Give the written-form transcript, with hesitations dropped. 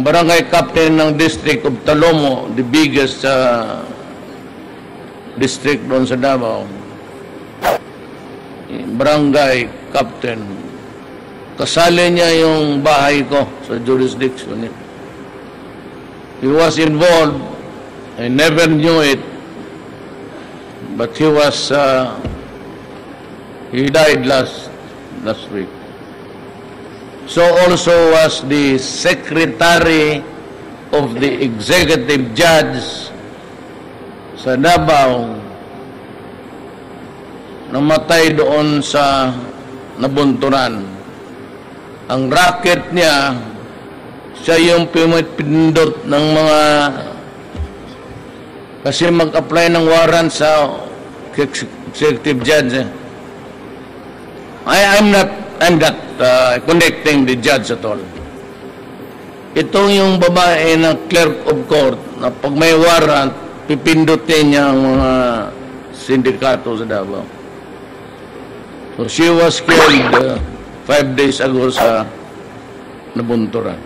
ang barangay captain ng District of Talomo, the biggest district doon sa Davao, barangay captain, kasali niya yung bahay ko sa jurisdiction niya. He was involved. I never knew it, but he died last week. So also was the secretary of the executive judge sa Davao, namatay doon sa Nabunturan. Ang racket niya, siya yung pumipindot ng mga, kasi mag-apply ng warrant sa executive judge. I'm not connecting the judge at all. Ito yung babae na clerk of court na pag may warrant, pipindutin niya ang mga sindikato sa Davao. So she was killed 5 days ago sa Nabunturan.